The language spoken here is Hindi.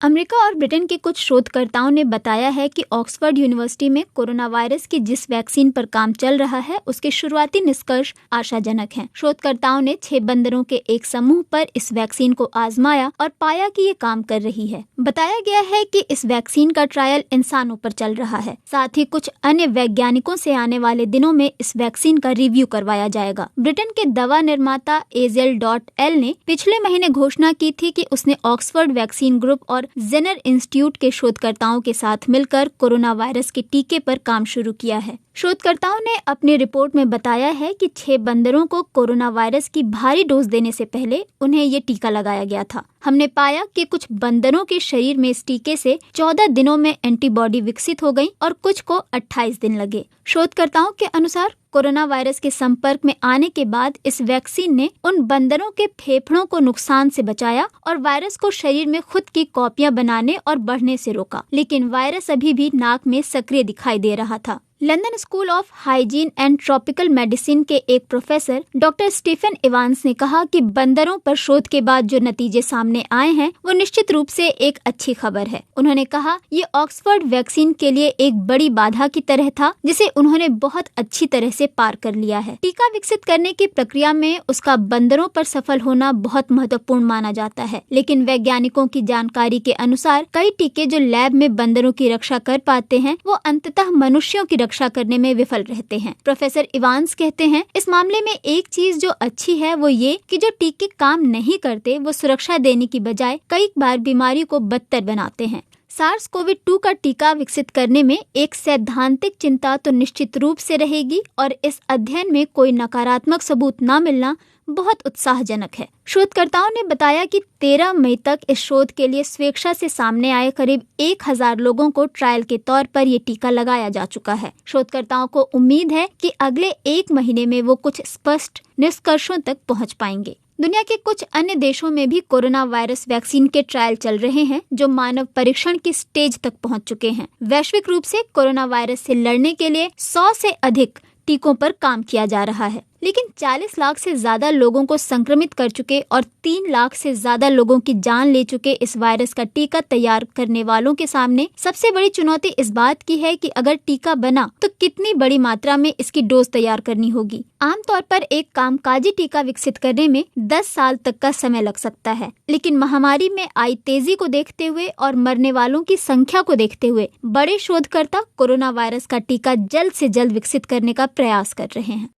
अमेरिका और ब्रिटेन के कुछ शोधकर्ताओं ने बताया है कि ऑक्सफोर्ड यूनिवर्सिटी में कोरोना वायरस की जिस वैक्सीन पर काम चल रहा है उसके शुरुआती निष्कर्ष आशाजनक हैं। शोधकर्ताओं ने 6 बंदरों के एक समूह पर इस वैक्सीन को आजमाया और पाया कि ये काम कर रही है। बताया गया है कि इस वैक्सीन का ट्रायल इंसानों पर चल रहा है। साथ ही कुछ अन्य वैज्ञानिकों से आने वाले दिनों में इस वैक्सीन का रिव्यू करवाया जाएगा। ब्रिटेन के दवा निर्माता AZL.L ने पिछले महीने घोषणा की थी कि उसने ऑक्सफोर्ड वैक्सीन ग्रुप और जेनर इंस्टीट्यूट के शोधकर्ताओं के साथ मिलकर कोरोना वायरस के टीके पर काम शुरू किया है। शोधकर्ताओं ने अपनी रिपोर्ट में बताया है कि 6 बंदरों को कोरोना वायरस की भारी डोज देने से पहले उन्हें ये टीका लगाया गया था। हमने पाया कि कुछ बंदरों के शरीर में इस टीके से 14 दिनों में एंटीबॉडी विकसित हो गई और कुछ को 28 दिन लगे। शोधकर्ताओं के अनुसार कोरोना वायरस के संपर्क में आने के बाद इस वैक्सीन ने उन बंदरों के फेफड़ों को नुकसान से बचाया और वायरस को शरीर में खुद की कॉपियां बनाने और बढ़ने से रोका, लेकिन वायरस अभी भी नाक में सक्रिय दिखाई दे रहा था। London school of hygiene and tropical medicine के एक प्रोफेसर डॉक्टर स्टीफन इवांस ने कहा कि बंदरों पर शोध के बाद जो नतीजे सामने आए हैं वो निश्चित रूप से एक अच्छी खबर है। उन्होंने कहा, ये ऑक्सफोर्ड वैक्सीन के लिए एक बड़ी बाधा की तरह था जिसे उन्होंने बहुत अच्छी तरह से पार कर लिया है। टीका विकसित करने की प्रक्रिया में उसका बंदरों पर सफल होना बहुत महत्वपूर्ण माना जाता है, लेकिन वैज्ञानिकों की जानकारी के अनुसार कई टीके जो लैब में बंदरों की रक्षा कर पाते हैं वो अंततः मनुष्यों की रक्षा करने में विफल रहते हैं। प्रोफेसर इवांस कहते हैं, इस मामले में एक चीज जो अच्छी है वो ये कि जो टीके काम नहीं करते वो सुरक्षा देने की बजाय कई बार बीमारी को बदतर बनाते हैं। SARS-CoV-2 का टीका विकसित करने में एक सैद्धांतिक चिंता तो निश्चित रूप से रहेगी और इस अध्ययन में कोई नकारात्मक सबूत न मिलना बहुत उत्साहजनक है। शोधकर्ताओं ने बताया कि 13 मई तक इस शोध के लिए स्वेच्छा से सामने आए करीब 1000 लोगों को ट्रायल के तौर पर ये टीका लगाया जा चुका है। शोधकर्ताओं को उम्मीद है कि अगले 1 महीने में वो कुछ स्पष्ट निष्कर्षों तक पहुंच पाएंगे। दुनिया के कुछ अन्य देशों में भी कोरोना वायरस वैक्सीन के ट्रायल चल रहे हैं जो मानव परीक्षण की स्टेज तक पहुंच चुके हैं। वैश्विक रूप से कोरोना वायरस से लड़ने के लिए 100 से अधिक टीकों पर काम किया जा रहा है, लेकिन 40 लाख से ज्यादा लोगों को संक्रमित कर चुके और 3 लाख से ज्यादा लोगों की जान ले चुके इस वायरस का टीका तैयार करने वालों के सामने सबसे बड़ी चुनौती इस बात की है कि अगर टीका बना तो कितनी बड़ी मात्रा में इसकी डोज तैयार करनी होगी। आमतौर पर एक कामकाजी टीका विकसित करने में 10 साल तक का समय लग सकता है, लेकिन महामारी में आई तेजी को देखते हुए और मरने वालों की संख्या को देखते हुए बड़े शोधकर्ता कोरोना वायरस का टीका जल्द से जल्द विकसित करने का प्रयास कर रहे हैं।